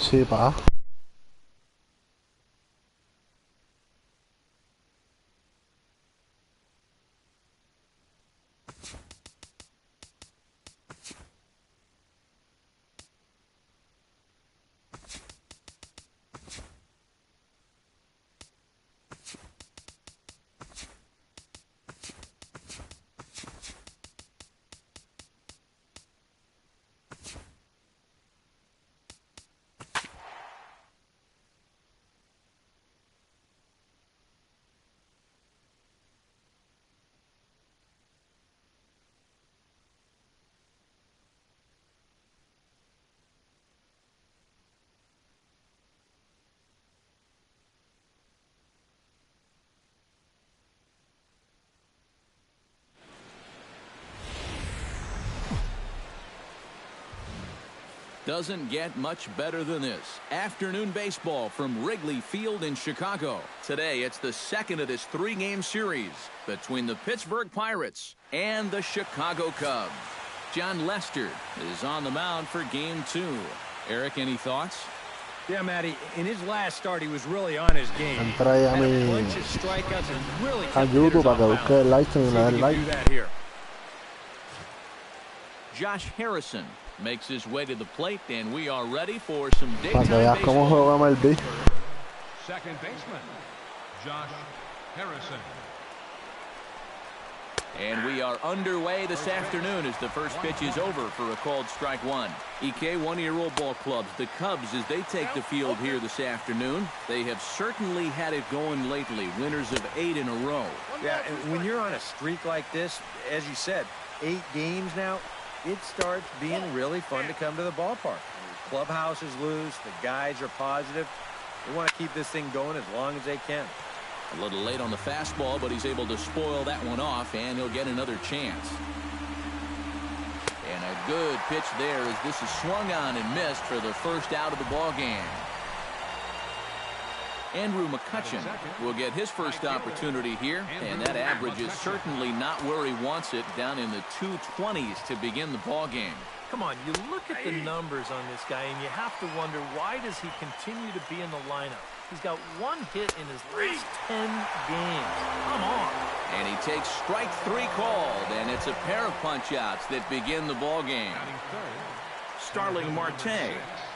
Sí, pa. Doesn't get much better than this. Afternoon baseball from Wrigley Field in Chicago. Today, it's the second of this three-game series between the Pittsburgh Pirates and the Chicago Cubs. John Lester is on the mound for Game 2. Eric, any thoughts? Yeah, Matty, in his last start, he was really on his game. Entra ahí a Had a mi bunch of strikeouts and really a kept YouTube hitters para que off busque el balance. Livestream y See le if dé he like. can do that here. Josh Harrison makes his way to the plate, and we are ready for some Para daytime que veas cómo baseball. juega MLB. Second baseman, Josh Harrison. And we are underway this afternoon as the first pitch is over for a called strike one. EK, one-year-old ball clubs, the Cubs, as they take the field here this afternoon, they have certainly had it going lately, winners of 8 in a row. Yeah, and when you're on a streak like this, as you said, 8 games now, it starts being really fun to come to the ballpark. The clubhouse is loose, the guys are positive. They want to keep this thing going as long as they can. A little late on the fastball, but he's able to spoil that one off, and he'll get another chance. And a good pitch there as this is swung on and missed for the first out of the ball game. Andrew McCutchen will get his first opportunity here, and that average is certainly not where he wants it, down in the 220s to begin the ball game. Come on, you look at the numbers on this guy, and you have to wonder, why does he continue to be in the lineup? He's got 1 hit in his last 10 games. Come on. And he takes strike 3 called, and it's a pair of punch-outs that begin the ball game. Starling Marte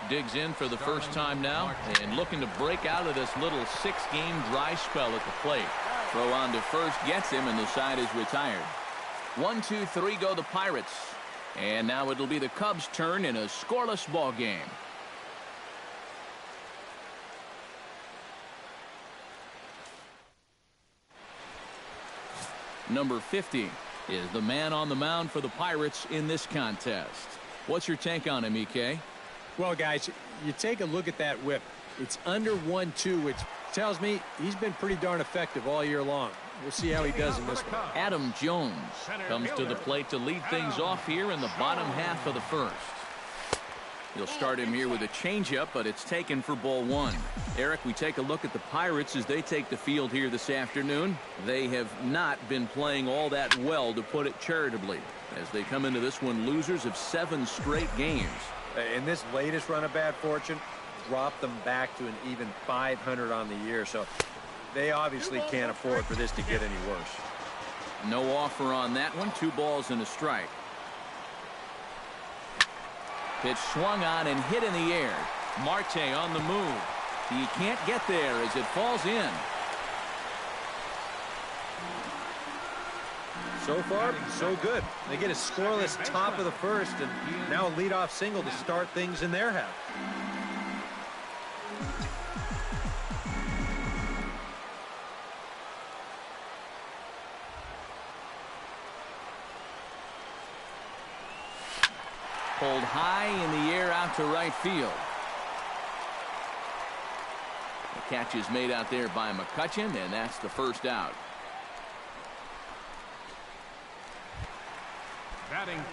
digs in for the first time now and looking to break out of this little 6-game dry spell at the plate. Throw on to first gets him, and the side is retired. 1, 2, 3 go the Pirates. And now it'll be the Cubs' turn in a scoreless ball game. Number 50 is the man on the mound for the Pirates in this contest. What's your take on him, EK? Well, guys, you take a look at that whip. It's under 1-2, which tells me he's been pretty darn effective all year long. We'll see how he does in this one. Adam Jones comes to the plate to lead things off here in the bottom half of the first. He'll start him here with a changeup, but it's taken for ball 1. Eric, we take a look at the Pirates as they take the field here this afternoon. They have not been playing all that well, to put it charitably, as they come into this one losers of 7 straight games. In this latest run of bad fortune, dropped them back to an even 500 on the year, so they obviously can't afford for this to get any worse. No offer on that one. 2 balls and a strike. Pitch swung on and hit in the air. Marte on the move. He can't get there as it falls in. So far, so good. They get a scoreless top of the first, and now a leadoff single to start things in their half. Pulled high in the air out to right field. The catch is made out there by McCutchen, and that's the first out.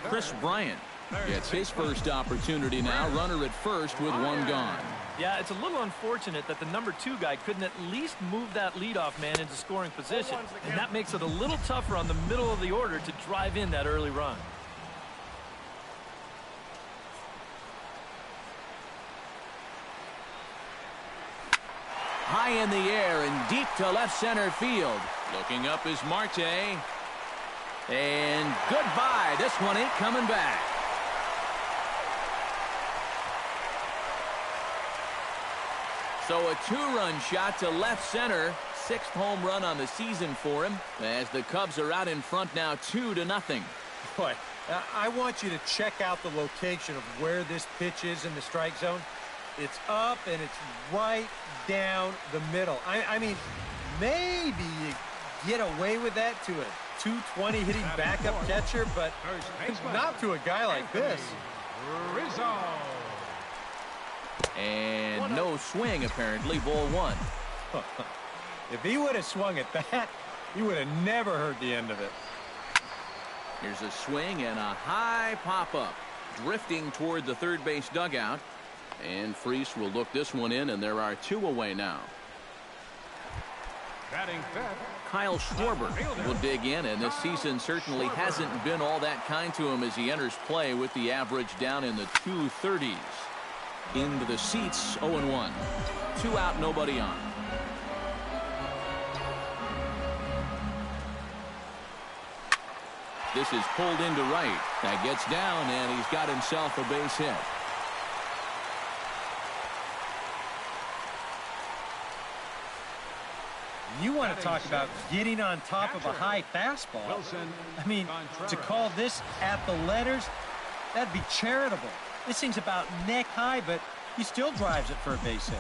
Chris Bryant gets his first opportunity now. Runner at first with 1 gone. Yeah, it's a little unfortunate that the number 2 guy couldn't at least move that leadoff man into scoring position. And that makes it a little tougher on the middle of the order to drive in that early run. high in the air and deep to left center field. Looking up is Marte. And goodbye. This one ain't coming back. So a two-run shot to left center. 6th home run on the season for him, as the Cubs are out in front now 2-0. Boy, I want you to check out the location of where this pitch is in the strike zone. It's up and it's right down the middle. I mean, maybe you get away with that to a 220 hitting backup catcher, but not to a guy like this. Rizzo. And no swing, apparently. Ball 1. If he would have swung at that, he would have never heard the end of it. Here's a swing and a high pop-up. Drifting toward the third base dugout. And Freese will look this one in, and there are 2 away now. Batting fifth. Kyle Schwarber will dig in, and this season certainly hasn't been all that kind to him as he enters play with the average down in the 230s. Into the seats, 0-1. 2 out, nobody on. This is pulled into right. That gets down, and he's got himself a base hit. You want to talk about getting on top of a high fastball. I mean, to call this at the letters, that'd be charitable. This thing's about neck high, but he still drives it for a base hit.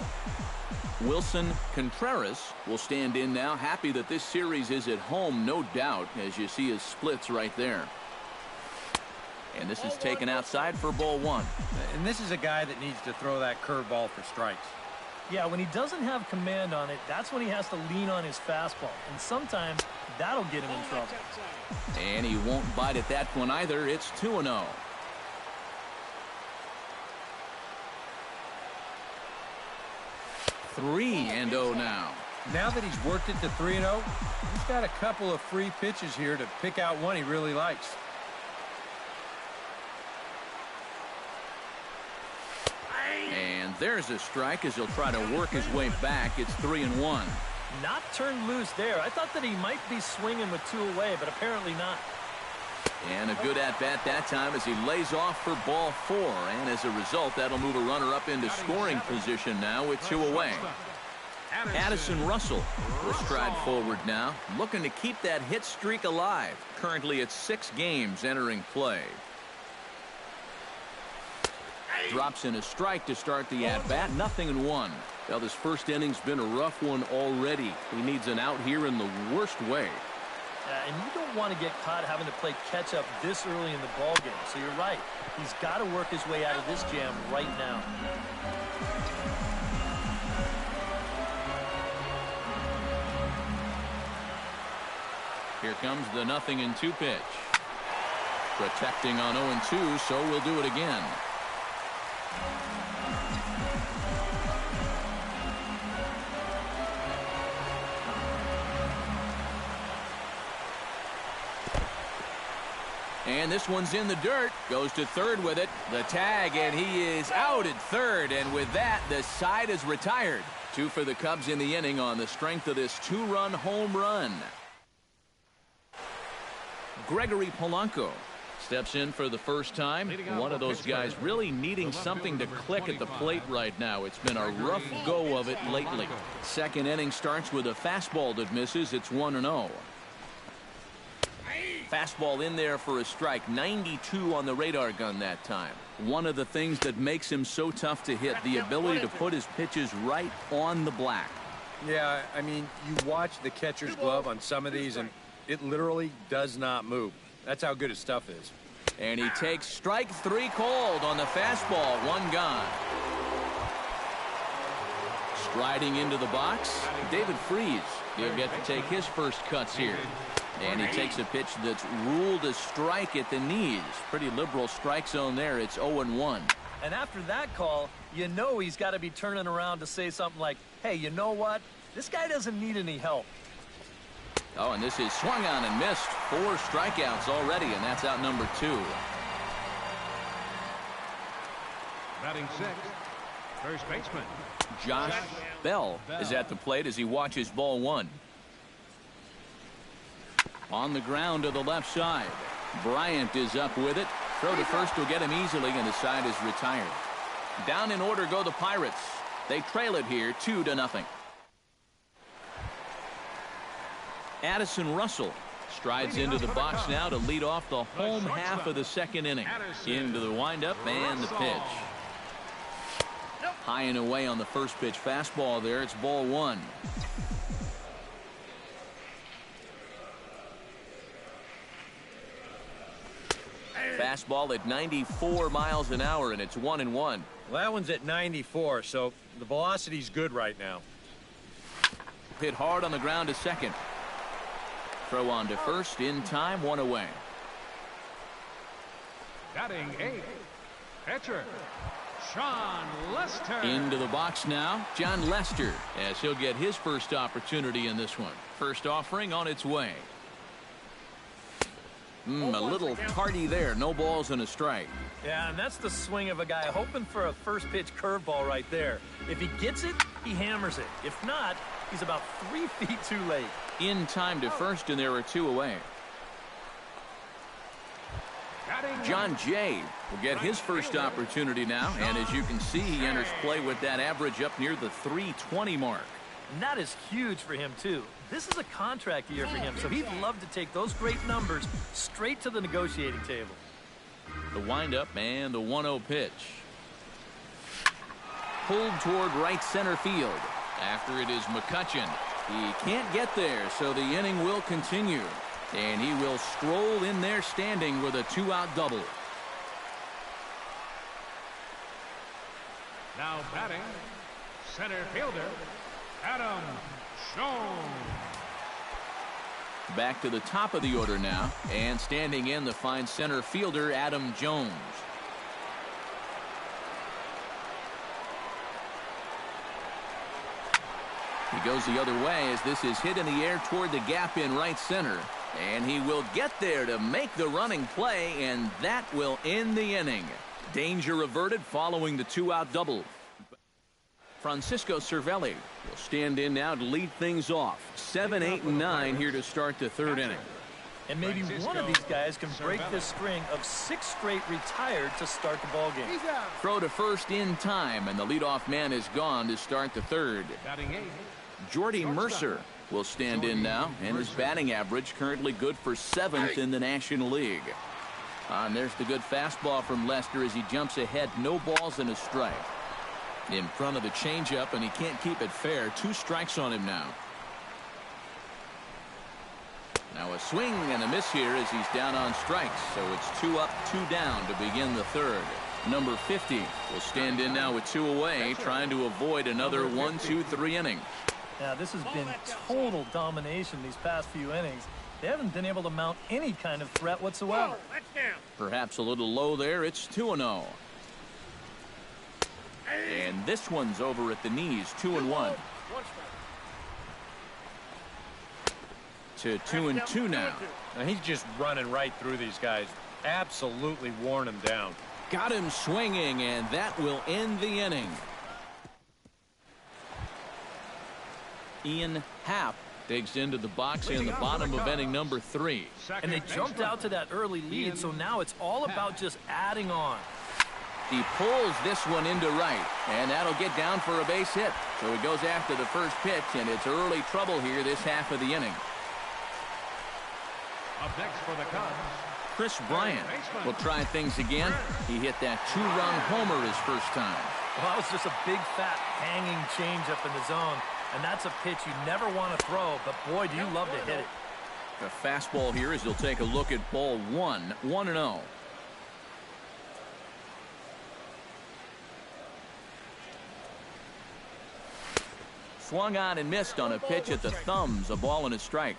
Wilson Contreras will stand in now, happy that this series is at home, no doubt, as you see his splits right there. And this is taken outside for ball 1. And this is a guy that needs to throw that curveball for strikes. Yeah, when he doesn't have command on it, that's when he has to lean on his fastball. And sometimes that'll get him in trouble. And he won't bite at that one either. It's 2-0. Three and 0 now. Now that he's worked it to 3-0, he's got a couple of free pitches here to pick out one he really likes. And there's a strike as he'll try to work his way back. It's 3-1. Not turned loose there. I thought that he might be swinging with 2 away, but apparently not. And a good at-bat that time as he lays off for ball 4. And as a result, that'll move a runner up into scoring position now with 2 away. Addison Russell will stride forward now, looking to keep that hit streak alive. Currently at 6 games entering play. Drops in a strike to start the at-bat. 0-1. Well, this first inning's been a rough one already. He needs an out here in the worst way. And you don't want to get caught having to play catch-up this early in the ballgame. So you're right. He's got to work his way out of this jam right now. Here comes the 0-2 pitch. Protecting on 0-2, so we'll do it again. And this one's in the dirt. Goes to third with it. The tag, and he is out at third. And with that, the side is retired. 2 for the Cubs in the inning on the strength of this 2-run home run. Gregory Polanco steps in for the first time. One of those guys really needing something to click at the plate right now. It's been a rough go of it lately. Second inning starts with a fastball that misses. It's 1-0. Fastball in there for a strike. 92 on the radar gun that time. One of the things that makes him so tough to hit, the ability to put his pitches right on the black. Yeah, I mean, you watch the catcher's glove on some of these, and it literally does not move. That's how good his stuff is. And he takes strike 3 called on the fastball. 1 gone. Striding into the box, David Freese. He'll get to take his first cuts here. And he takes a pitch that's ruled a strike at the knees. Pretty liberal strike zone there. It's 0-1. And after that call, you know he's got to be turning around to say something like, hey, you know what? This guy doesn't need any help. Oh, and this is swung on and missed. 4 strikeouts already, and that's out number 2. Batting 6. First baseman. Josh Bell is at the plate as he watches ball one. On the ground to the left side. Bryant is up with it. Throw to first will get him easily, and the side is retired. Down in order go the Pirates. They trail it here 2-0. Addison Russell strides into the box now to lead off the home half of the second inning. Into the windup and the pitch. High and away on the first pitch fastball there. It's ball one. Fastball at 94 miles an hour, and it's 1-1. Well, that one's at 94, so the velocity's good right now. Hit hard on the ground to second. Throw on to first in time, one away. Batting eighth, pitcher Sean Lester. Into the box now, John Lester, as he'll get his first opportunity in this one. First offering on its way. A little tardy there. No balls and a strike. Yeah, and that's the swing of a guy hoping for a first pitch curveball right there. If he gets it, he hammers it. If not, he's about 3 feet too late. In time to first, and there are two away. John Jay will get his first opportunity now, and as you can see, he enters play with that average up near the 320 mark. And that is huge for him, too. This is a contract year for him, so he'd love to take those great numbers straight to the negotiating table. The windup and the 1-0 pitch. Pulled toward right center field. After it is McCutchen. He can't get there, so the inning will continue. And he will stroll in there standing with a 2-out double. Now batting, center fielder Adam Jones. Back to the top of the order now, and standing in the fine center fielder Adam Jones. He goes the other way as this is hit in the air toward the gap in right center. And he will get there to make the running play, and that will end the inning. Danger averted following the 2-out double. Francisco Cervelli will stand in now to lead things off. 7, 8, and 9 here to start the third inning. And maybe one of these guys can break this string of 6 straight retired to start the ball game. Throw to first in time, and the leadoff man is gone to start the third. Jordy Mercer will stand in now, and his batting average currently good for 7th in the National League. And there's the good fastball from Lester as he jumps ahead. No balls and a strike. In front of the changeup, and he can't keep it fair. 2 strikes on him now. Now a swing and a miss here as he's down on strikes. So it's 2 up, 2 down to begin the third. Number 50 will stand in now with 2 away, trying to avoid another 1, 2, 3 inning. Now, this has been total domination these past few innings. They haven't been able to mount any kind of threat whatsoever. Perhaps a little low there. It's 2-0. And this one's over at the knees, 2-1. To 2-2 now. Now he's just running right through these guys. Absolutely worn them down. Got him swinging, and that will end the inning. Ian Happ digs into the box in the bottom of inning number 3. And they jumped out to that early lead, so now it's all about just adding on. He pulls this one into right, and that'll get down for a base hit. So he goes after the first pitch, and it's early trouble here this half of the inning. Up next for the Cubs, Chris Bryant will try things again. He hit that 2-run homer his first time. Well, that was just a big, fat, hanging changeup in the zone. And that's a pitch you never want to throw, but boy, do you love to hit it. The fastball here as he'll take a look at ball 1, 1-0. Swung on and missed on a pitch at the thumbs, a ball and a strike.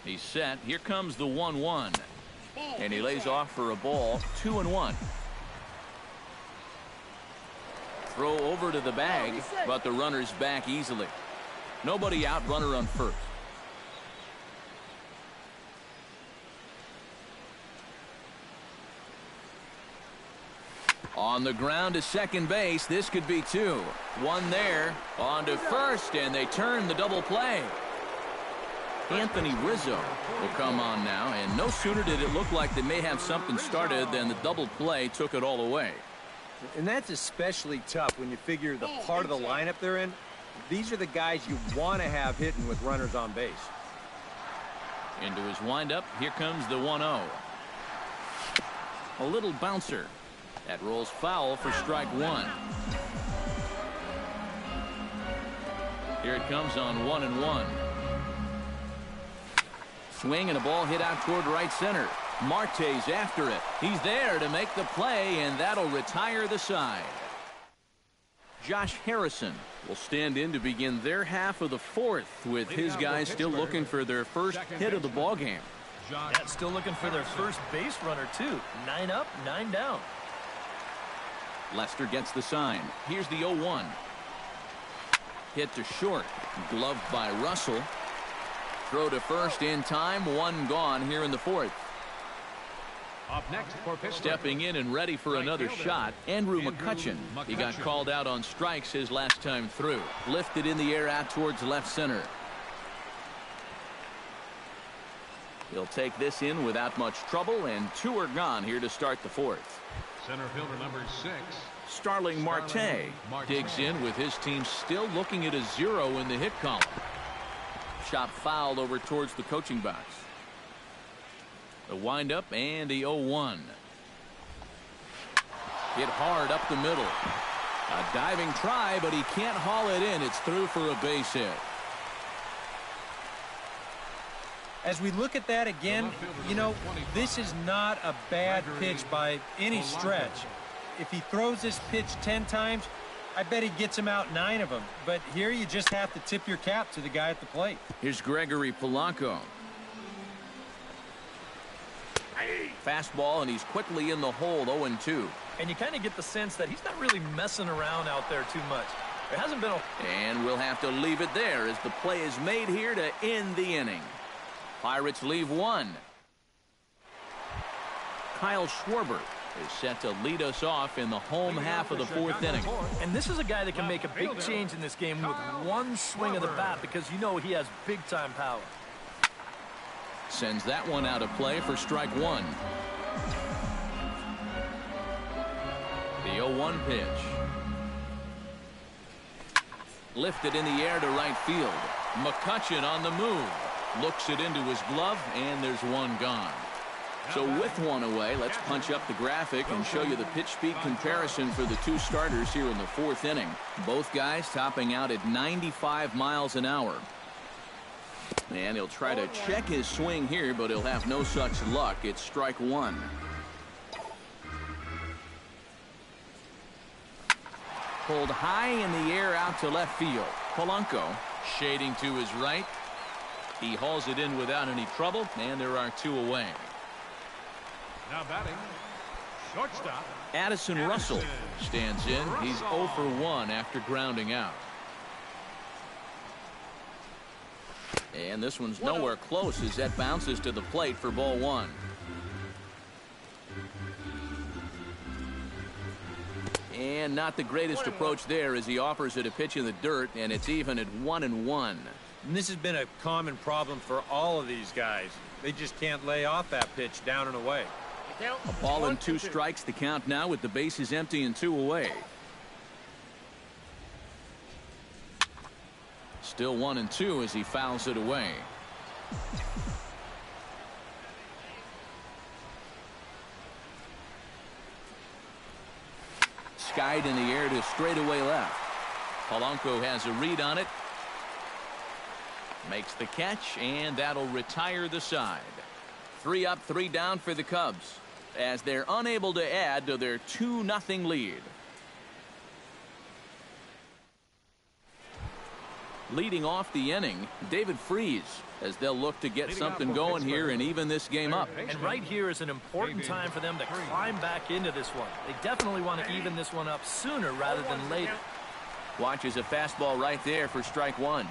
He's set. Here comes the 1-1. And he lays off for a ball, 2-1. Throw over to the bag, but the runner's back easily. Nobody out, runner on first. On the ground to second base. This could be two. One there. On to first, and they turn the double play. Anthony Rizzo will come on now, and no sooner did it look like they may have something started than the double play took it all away. And that's especially tough when you figure the part of the lineup they're in. These are the guys you want to have hitting with runners on base. Into his windup. Here comes the 1-0. A little bouncer. That rolls foul for strike one. Here it comes on 1-1. Swing and a ball hit out toward right center. Marte's after it. He's there to make the play, and that'll retire the side. Josh Harrison will stand in to begin their half of the fourth, with his guys still looking for their first hit of the ball game. Yeah, still looking for their first base runner, too. 9 up, 9 down. Lester gets the sign. Here's the 0-1. Hit to short. Gloved by Russell. Throw to first in time. One gone here in the fourth. Up next for Pittsburgh. Stepping in and ready for another shot, Andrew McCutchen. He got called out on strikes his last time through. Lifted in the air out towards left center. He'll take this in without much trouble, and two are gone here to start the fourth. Center fielder number 6. Starling Marte digs in with his team still looking at a 0 in the hit column. Shot fouled over towards the coaching box. The windup and the 0-1. Hit hard up the middle. A diving try, but he can't haul it in. It's through for a base hit. As we look at that again, you know, this is not a bad pitch by any stretch. If he throws this pitch 10 times, I bet he gets him out 9 of them. But here you just have to tip your cap to the guy at the plate. Here's Gregory Polanco. Fastball, and he's quickly in the hole, 0-2. And you kind of get the sense that he's not really messing around out there too much. There hasn't been a... And we'll have to leave it there as the play is made here to end the inning. Pirates leave one. Kyle Schwarber is set to lead us off in the home half of the fourth inning. And this is a guy that can make a big change in this game with one swing of the bat, because you know he has big-time power. Sends that one out of play for strike one. The 0-1 pitch. Lifted in the air to right field. McCutchen on the move. Looks it into his glove, and there's one gone. So with one away, let's punch up the graphic and show you the pitch speed comparison for the two starters here in the fourth inning. Both guys topping out at 95 miles an hour. And he'll try to check his swing here, but he'll have no such luck. It's strike one. Pulled high in the air out to left field. Polanco shading to his right. He hauls it in without any trouble, and there are two away. Now batting, shortstop Addison Russell stands in. He's 0 for 1 after grounding out. And this one's nowhere close as that bounces to the plate for ball one. And not the greatest approach there as he offers it a pitch in the dirt, and it's even at 1-1. And this has been a common problem for all of these guys. They just can't lay off that pitch down and away. A ball and 2 strikes the count now with the bases empty and 2 away. Still 1-2 as he fouls it away. Skied in the air to straightaway left. Polanco has a read on it. Makes the catch, and that'll retire the side. 3 up, 3 down for the Cubs as they're unable to add to their 2-0 lead. Leading off the inning, David Freese, as they'll look to get something going here and even this game up. And right here is an important time for them to climb back into this one. They definitely want to even this one up sooner rather than later. Watches a fastball right there for strike one.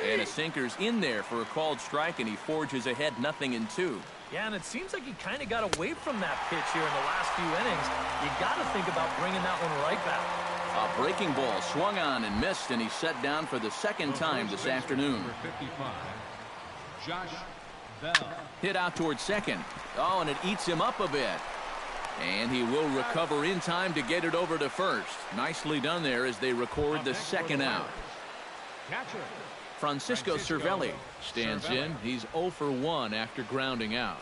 And a sinker's in there for a called strike, and he forges ahead 0-2. Yeah, and it seems like he kind of got away from that pitch here in the last few innings. You got to think about bringing that one right back. A breaking ball swung on and missed, and he's set down for the second time this afternoon. Number 55, Josh Bell. Hit out towards second. Oh, and it eats him up a bit. And he will recover in time to get it over to first. Nicely done there as they record the second out. Catcher. Francisco Cervelli stands in. He's 0 for 1 after grounding out.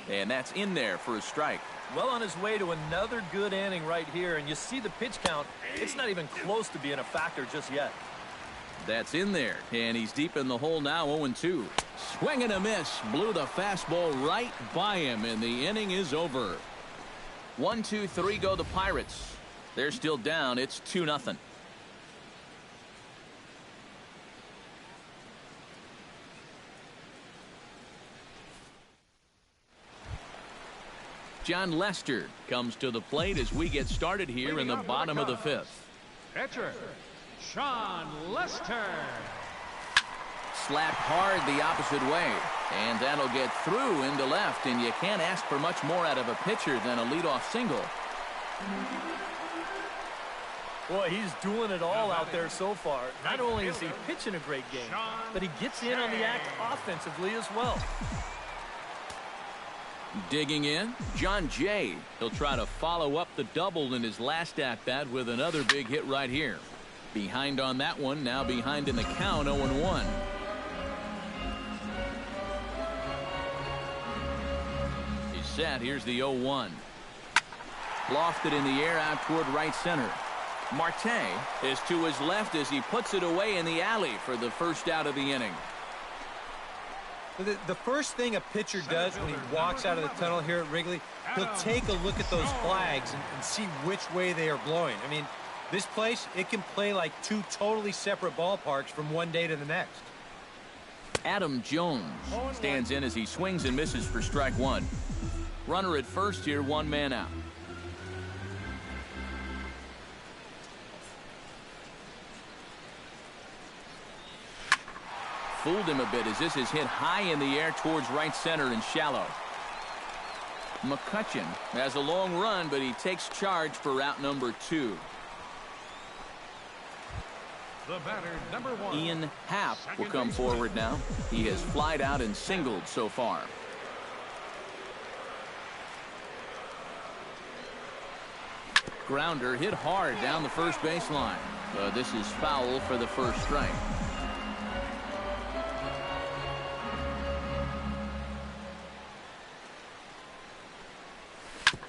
And that's in there for a strike. Well on his way to another good inning right here. And you see the pitch count. It's not even close to being a factor just yet. That's in there. And he's deep in the hole now, 0-2. Swing and a miss. Blew the fastball right by him, and the inning is over. 1-2-3 go the Pirates. They're still down. It's 2-0. John Lester comes to the plate as we get started here in the bottom of the fifth. Pitcher, Sean Lester. Slapped hard the opposite way, and that'll get through into left, and you can't ask for much more out of a pitcher than a leadoff single. Boy, he's doing it all out there so far. Not only is he pitching a great game, but he gets in on the act offensively as well. Digging in, John Jay. He'll try to follow up the double in his last at-bat with another big hit right here. Behind on that one, now behind in the count, 0-1. He's set. Here's the 0-1. Lofted in the air out toward right center. Marte is to his left as he puts it away in the alley for the first out of the inning. The first thing a pitcher does when he walks out of the tunnel here at Wrigley, he'll take a look at those flags and see which way they are blowing. I mean, this place, it can play like two totally separate ballparks from one day to the next. Adam Jones stands in as he swings and misses for strike one. Runner at first here, one man out. Fooled him a bit as this is hit high in the air towards right center and shallow. McCutchen has a long run, but he takes charge for out number 2. The batter, number 1. Ian Happ will come forward now. He has flied out and singled so far. Grounder hit hard down the first baseline. This is foul for the first strike.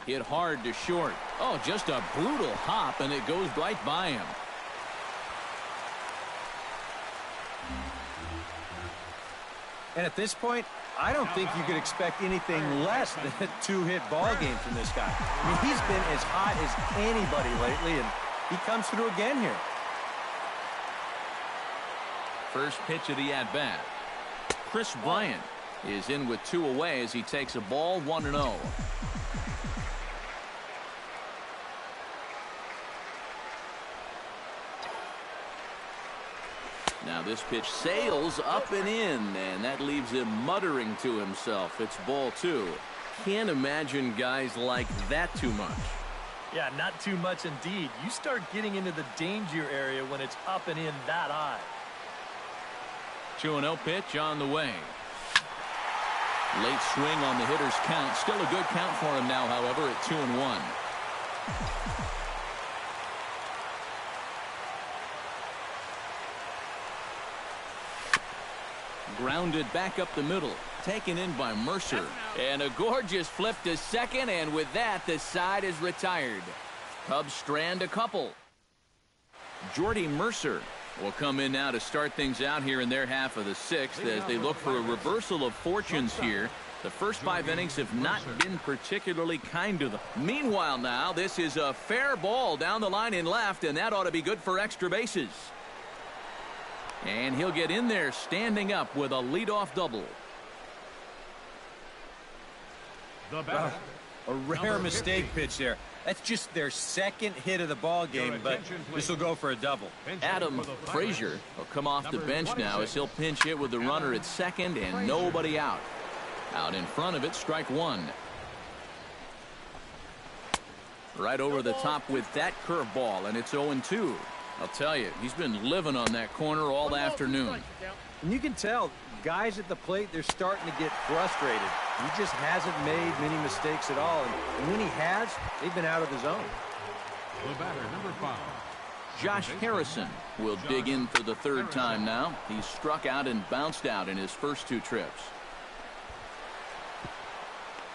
Hit hard to short. Oh, just a brutal hop, and it goes right by him. And at this point, I don't think you could expect anything less than a two-hit ball game from this guy. I mean, he's been as hot as anybody lately, and he comes through again here. First pitch of the at-bat. Chris Bryant is in with 2 away as he takes a ball, 1-0. Now this pitch sails up and in, and that leaves him muttering to himself. It's ball 2. Can't imagine guys like that too much. Yeah, not too much indeed. You start getting into the danger area when it's up and in that high. 2-0 pitch on the way. Late swing on the hitter's count. Still a good count for him now, however, at 2-1. Grounded back up the middle. Taken in by Mercer. And a gorgeous flip to second, and with that, the side is retired. Cubs strand a couple. Jordy Mercer will come in now to start things out here in their half of the 6th as they look for a reversal of fortunes here. The first 5 innings have not been particularly kind to them. Meanwhile now, this is a fair ball down the line in left, and that ought to be good for extra bases. And he'll get in there standing up with a leadoff double. The batter. A rare mistake pitch there. That's just their second hit of the ball game, but this will go for a double. Adam Frazier will come off the bench now as he'll pinch hit with the runner at second and nobody out. Out in front of it, strike one. Right over the top with that curveball, and it's 0-2. I'll tell you, he's been living on that corner all afternoon. And you can tell, guys at the plate, they're starting to get frustrated. He just hasn't made many mistakes at all, and when he has, they've been out of the zone. The batter, number 5. Josh Harrison will dig in for the third time now. He's struck out and bounced out in his first 2 trips.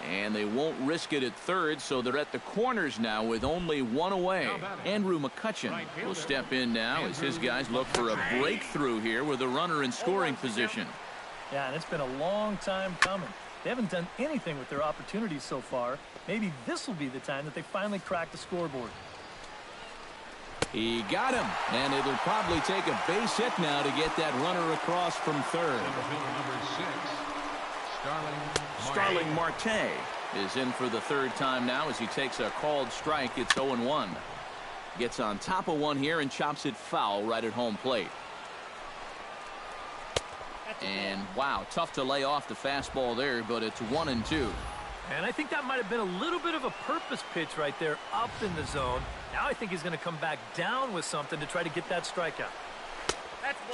And they won't risk it at third, so they're at the corners now with only 1 away. Andrew McCutcheon will step in now as his guys look for a breakthrough here with a runner in scoring position. Yeah, and it's been a long time coming. They haven't done anything with their opportunities so far. Maybe this will be the time that they finally crack the scoreboard. He got him, and it'll probably take a base hit now to get that runner across from third. Number 6. Starling Marte is in for the third time now as he takes a called strike. It's 0-1. Gets on top of one here and chops it foul right at home plate. And wow, tough to lay off the fastball there, but it's 1-2. And I think that might have been a little bit of a purpose pitch right there up in the zone. Now I think he's going to come back down with something to try to get that strikeout.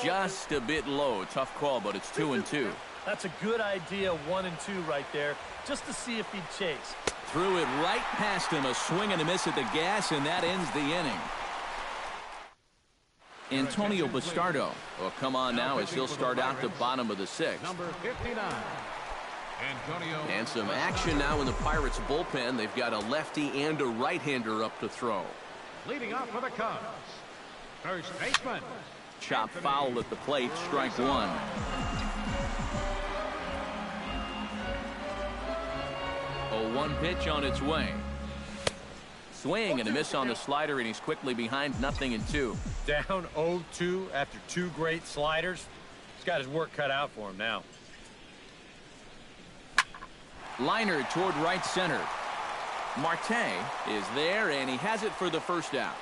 Just a bit low. Tough call, but it's 2-2. That's a good idea, 1-2 right there, just to see if he'd chase. Threw it right past him, a swing and a miss at the gas, and that ends the inning. Antonio Bastardo will come on now as he'll start out the bottom of the 6th. Number 59. Antonio. And some action now in the Pirates bullpen. They've got a lefty and a right-hander up to throw. Leading off for the Cubs. First baseman. Chop foul at the plate, strike one. 0-1 pitch on its way. Swing and a miss on the slider, and he's quickly behind 0-2. Down 0-2 after 2 great sliders. He's got his work cut out for him now. Liner toward right center. Marte is there, and he has it for the first out.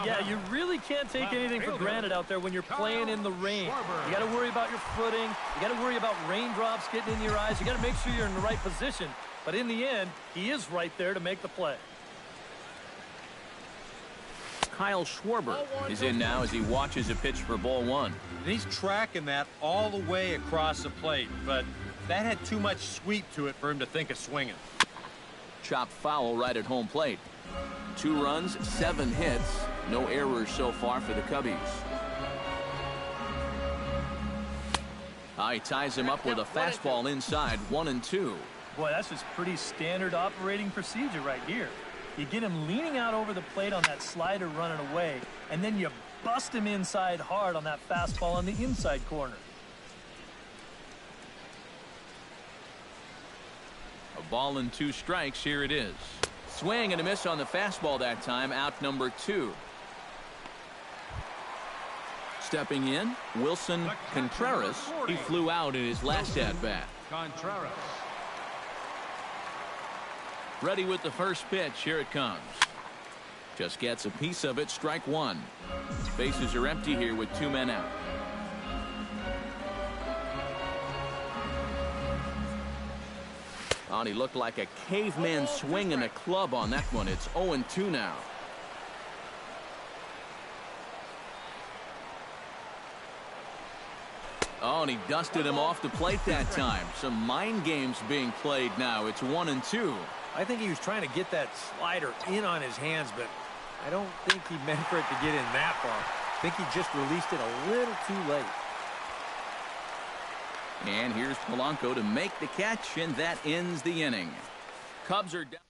Yeah, you really can't take anything for granted out there when you're playing in the rain. You got to worry about your footing. You got to worry about raindrops getting in your eyes. You got to make sure you're in the right position. But in the end, he is right there to make the play. Kyle Schwarber is in now as he watches a pitch for ball 1. And he's tracking that all the way across the plate, but that had too much sweep to it for him to think of swinging. Chop foul right at home plate. 2 runs, 7 hits. No errors so far for the Cubbies. He ties him up with a fastball inside, 1-2. Boy, that's just pretty standard operating procedure right here. You get him leaning out over the plate on that slider running away, and then you bust him inside hard on that fastball on the inside corner. A ball and 2 strikes. Here it is. Swing and a miss on the fastball that time. Out number 2. Stepping in, Wilson Contreras. He flew out in his last at-bat. Contreras. Ready with the first pitch. Here it comes. Just gets a piece of it. Strike 1. Bases are empty here with 2 men out. Oh, and he looked like a caveman swinging a club on that one. It's 0-2 now. Oh, and he dusted him off the plate that time. Some mind games being played now. It's 1-2. I think he was trying to get that slider in on his hands, but I don't think he meant for it to get in that far. I think he just released it a little too late. And here's Polanco to make the catch, and that ends the inning. Cubs are down.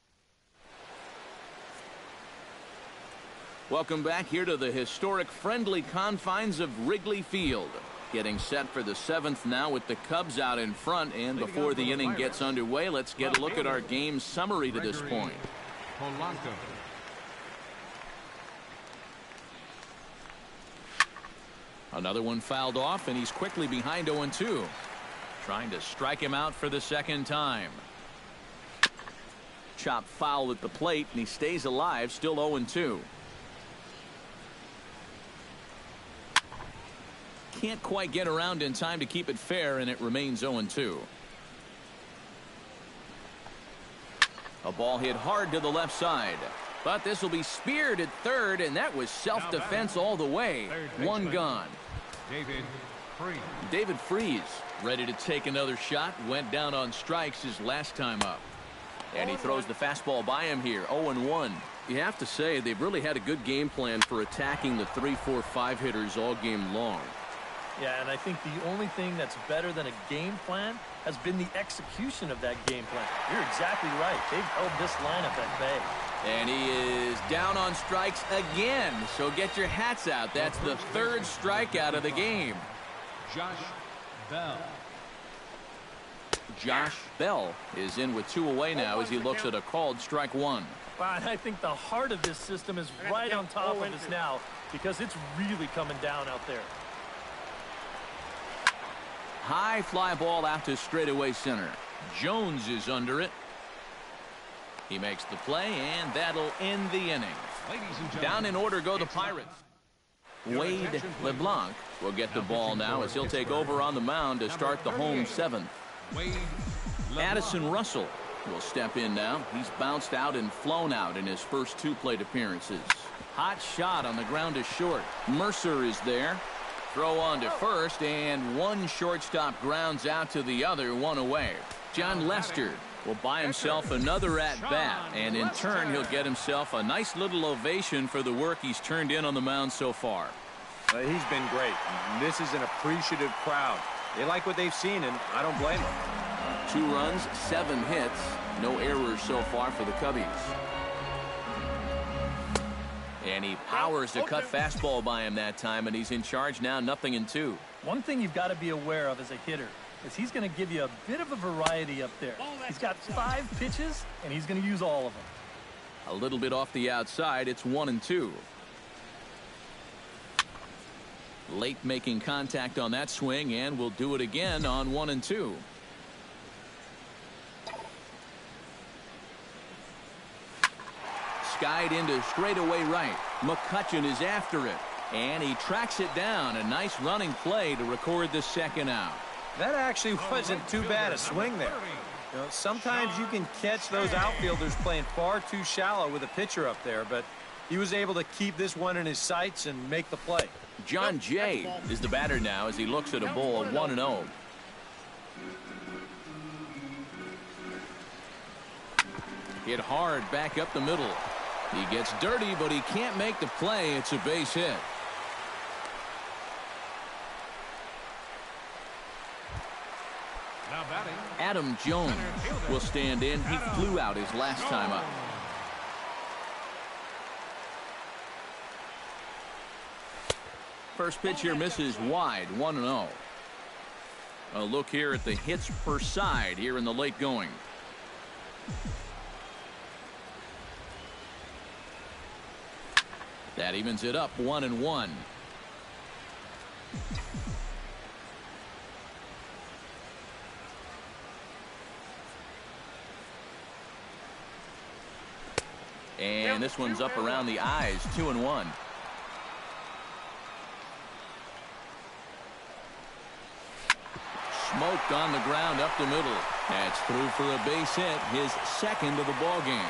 Welcome back here to the historic friendly confines of Wrigley Field. Getting set for the 7th now with the Cubs out in front, and before the inning gets underway, let's get a look at our game summary to this point. Polanco. Another one fouled off, and he's quickly behind 0-2. Trying to strike him out for the second time. Chop foul at the plate, and he stays alive, still 0-2. Can't quite get around in time to keep it fair, and it remains 0-2. A ball hit hard to the left side. But this will be speared at third, and that was self-defense all the way. One gone. David Freese ready to take another shot. Went down on strikes his last time up. And he throws the fastball by him here. 0-1. You have to say they've really had a good game plan for attacking the 3, 4, 5 hitters all game long. Yeah, and I think the only thing that's better than a game plan has been the execution of that game plan. You're exactly right. They've held this lineup at bay. And he is down on strikes again. So get your hats out. That's the third strikeout of the game. Josh Bell is in with 2 away now as he looks at a called strike 1. Wow, and I think the heart of this system is right on top of us now because it's really coming down out there. High fly ball out to straightaway center. Jones is under it. He makes the play, and that'll end the inning. Down in order go the Pirates. Wade LeBlanc will get the ball now as he'll take over on the mound to start the home 7th. Addison Russell will step in now. He's bounced out and flown out in his first 2 plate appearances. Hot shot on the ground to short. Mercer is there. Throw on to first, and one shortstop grounds out to the other, 1 away. John Lester will buy himself another at-bat, and in turn he'll get himself a nice little ovation for the work he's turned in on the mound so far. He's been great. This is an appreciative crowd. They like what they've seen, and I don't blame them. 2 runs, 7 hits, no errors so far for the Cubbies. And he powers the cut fastball by him that time, and he's in charge now, 0-2. One thing you've got to be aware of as a hitter is he's going to give you a bit of a variety up there. He's got 5 pitches, and he's going to use all of them. A little bit off the outside, it's 1-2. Late making contact on that swing, and we'll do it again on 1-2. Skied into straightaway right. McCutchen is after it, and he tracks it down. A nice running play to record the 2nd out. That actually wasn't too bad a swing there. You know, sometimes you can catch those outfielders playing far too shallow with a pitcher up there, but he was able to keep this one in his sights and make the play. John Jay is the batter now as he looks at a ball, 1-0. Hit hard back up the middle. He gets dirty, but he can't make the play. It's a base hit. Adam Jones will stand in. He flew out his last time up. First pitch here misses wide, 1-0. A look here at the hits per side here in the late going. That evens it up, 1-1. And this one's up around the eyes, 2-1. Smoked on the ground up the middle. That's through for a base hit, his 2nd of the ball game.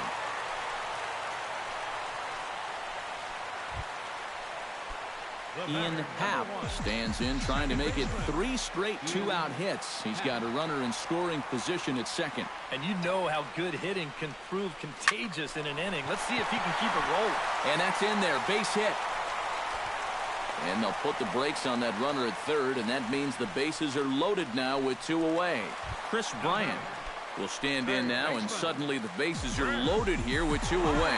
Ian Happ stands in, trying to make it 3 straight 2-out hits. He's got a runner in scoring position at 2nd. And you know how good hitting can prove contagious in an inning. Let's see if he can keep it rolling. And that's in there, base hit. And they'll put the brakes on that runner at 3rd, and that means the bases are loaded now with 2 away. Chris Bryant will stand in now, and suddenly the bases are loaded here with 2 away.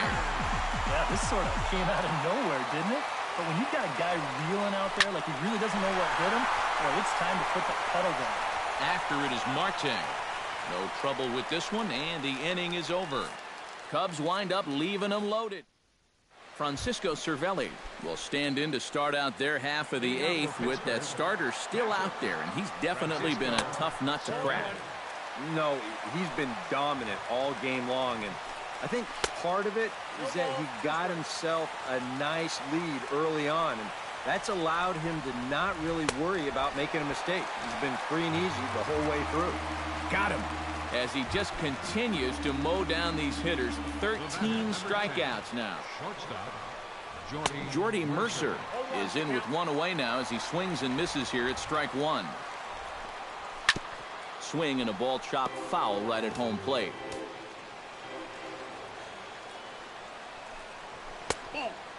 Yeah, this sort of came out of nowhere, didn't it? But when you've got a guy reeling out there like he really doesn't know what hit him, well, it's time to put the pedal down. After it is Marte. No trouble with this one, and the inning is over. Cubs wind up leaving them loaded. Francisco Cervelli will stand in to start out their half of the 8th with that starter still out there, and he's definitely been a tough nut to crack. No, he's been dominant all game long, and I think part of it is that he got himself a nice lead early on, and that's allowed him to not really worry about making a mistake. He's been free and easy the whole way through. Got him. As he just continues to mow down these hitters. 13 strikeouts now. Jordy Mercer is in with one away now as he swings and misses here at strike one. Swing and a ball chopped foul right at home plate.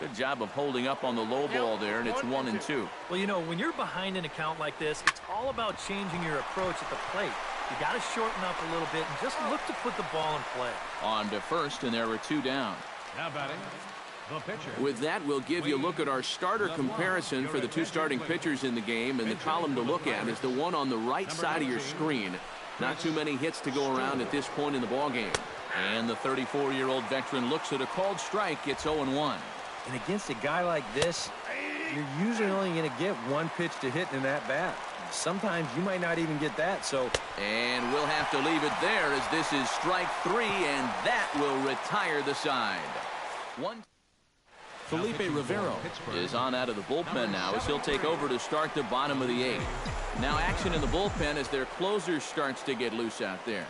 Good job of holding up on the low ball there, and it's 1-2. Well, you know, when you're behind an account like this, it's all about changing your approach at the plate. You got to shorten up a little bit and just look to put the ball in play. On to first, and there are two down. Now batting, the pitcher. With that, we'll give you a look at our starter comparison for the two starting pitchers in the game, and the column to look at is the one on the right side of your screen. Not too many hits to go around at this point in the ballgame. And the 34-year-old veteran looks at a called strike. It's 0-1. And against a guy like this, you're usually only going to get one pitch to hit in that bat. Sometimes you might not even get that. And we'll have to leave it there as this is strike three, and that will retire the side. Felipe Rivero is on out of the bullpen now as he'll take over to start the bottom of the eighth. Now action in the bullpen as their closer starts to get loose out there.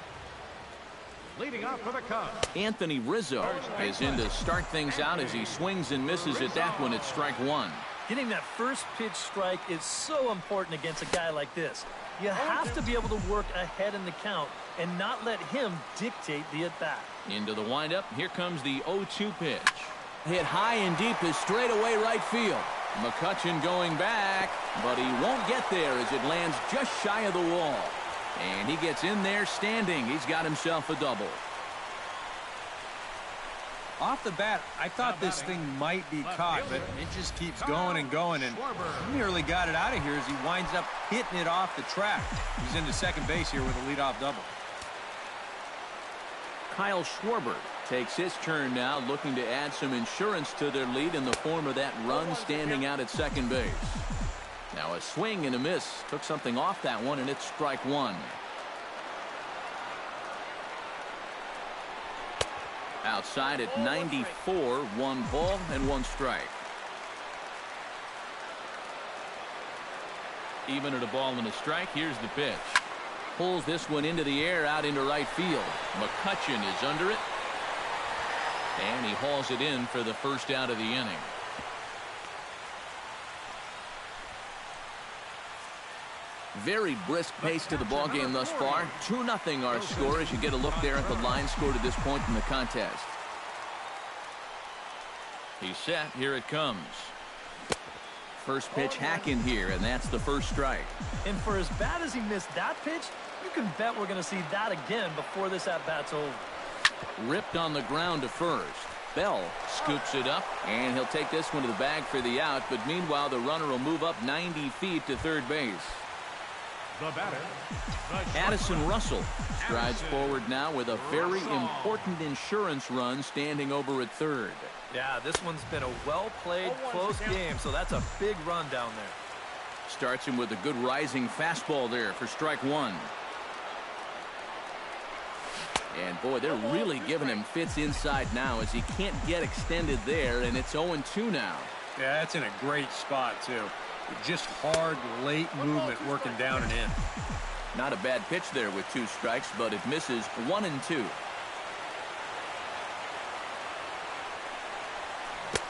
Leading off for the Cubs, Anthony Rizzo is in to start things out as he swings and misses at that one at strike one. Getting that first pitch strike is so important against a guy like this. You have to be able to work ahead in the count and not let him dictate the at-bat. Into the windup, here comes the 0-2 pitch. Hit high and deep is straightaway right field. McCutchen going back, but he won't get there as it lands just shy of the wall. And he gets in there standing. He's got himself a double. Off the bat, I thought this thing might be caught, but it just keeps going and going, and he nearly got it out of here as he winds up hitting it off the track. He's into second base here with a leadoff double. Kyle Schwarber takes his turn now, looking to add some insurance to their lead in the form of that run standing out at second base. Now a swing and a miss. Took something off that one, and it's strike one. Outside at 94, 1 ball and 1 strike. Even at a ball and a strike, here's the pitch. Pulls this one into the air out into right field. McCutchen is under it. And he hauls it in for the first out of the inning. Very brisk pace to the ball game thus far. 2-0 our score as you get a look there at the line score to this point in the contest. He's set. Here it comes. First pitch hacking here, and that's the first strike. And for as bad as he missed that pitch, you can bet we're going to see that again before this at-bat's over. Ripped on the ground to first. Bell scoops it up, and he'll take this one to the bag for the out, but meanwhile the runner will move up 90 feet to third base. the batter, Addison Russell strides forward now with a very important insurance run standing over at third. Yeah, this one's been a well-played, close game, so that's a big run down there. Starts him with a good rising fastball there for strike one. And boy, they're really giving him fits inside now as he can't get extended there, and it's 0-2 now. Yeah, that's in a great spot, too. Just hard, late movement working down and in. Not a bad pitch there with 2 strikes, but it misses 1-2.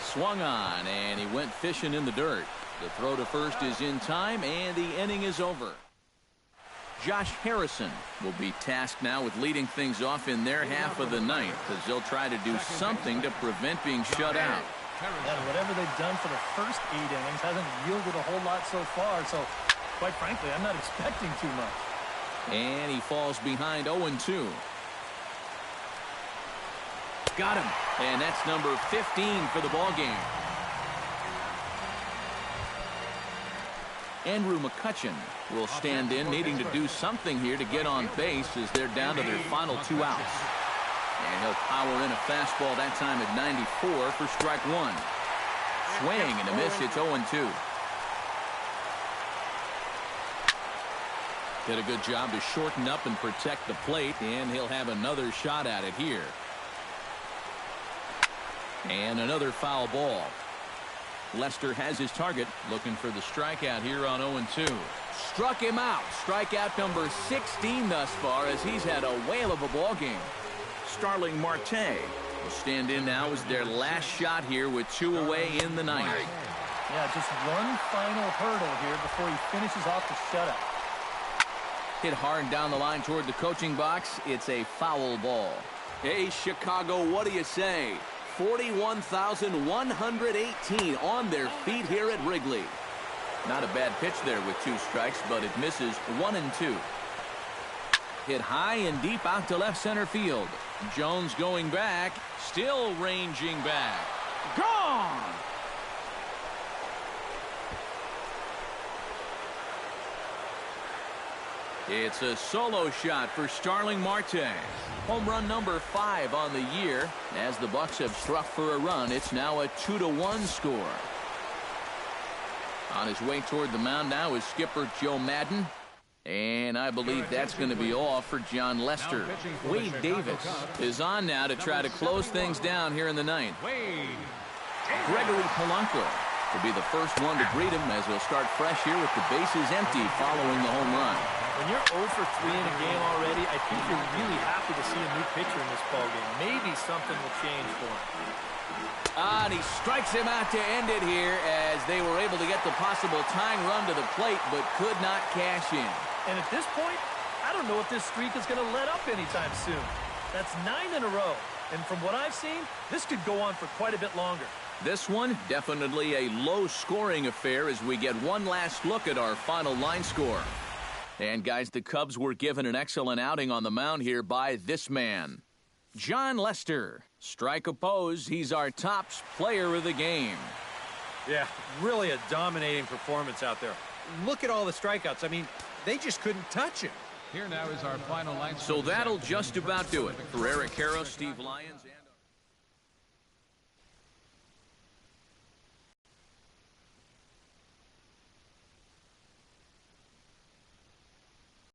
Swung on, and he went fishing in the dirt. The throw to first is in time, and the inning is over. Josh Harrison will be tasked now with leading things off in their half of the ninth, as they'll try to do something to prevent being shut out. And whatever they've done for the first 8 innings hasn't yielded a whole lot so far, so quite frankly, I'm not expecting too much. And he falls behind 0-2. Got him. And that's number 15 for the ball game. Andrew McCutchen will stand in, needing to do something here to get on base as they're down to their final 2 outs. And he'll power in a fastball that time at 94 for strike one. Swing and a miss. It's 0-2. Did a good job to shorten up and protect the plate, and he'll have another shot at it here. And another foul ball. Lester has his target, looking for the strikeout here on 0-2. Struck him out. Strikeout number 16 thus far, as he's had a whale of a ball game. Starling Marte will stand in now as their last shot here with 2 away in the ninth. Yeah, just one final hurdle here before he finishes off the shutout. Hit hard down the line toward the coaching box. It's a foul ball. Hey, Chicago, what do you say? 41,118 on their feet here at Wrigley. Not a bad pitch there with 2 strikes, but it misses 1-2. Hit high and deep out to left center field. Jones going back, still ranging back. Gone! It's a solo shot for Starling Marte. Home run number 5 on the year. As the Bucks have struck for a run, it's now a 2-1 score. On his way toward the mound now is skipper Joe Madden. And I believe that's going to be all for John Lester. Wade Davis is on now to try to close things down here in the ninth. Gregory Polanco will be the first one to greet him as he'll start fresh here with the bases empty following the home run. When you're 0 for 3 in a game already, I think you're really happy to see a new pitcher in this ballgame. Maybe something will change for him. And he strikes him out to end it here as they were able to get the possible tying run to the plate but could not cash in. And at this point, I don't know if this streak is going to let up anytime soon. That's 9 in a row. And from what I've seen, this could go on for quite a bit longer. This one, definitely a low-scoring affair as we get one last look at our final line score. And, guys, the Cubs were given an excellent outing on the mound here by this man, John Lester. Strike oppose, he's our top player of the game. Yeah, really a dominating performance out there. Look at all the strikeouts. I mean, they just couldn't touch him. Here now is our final line. So that'll just about do it for Eric Harrow, Steve Lyons, and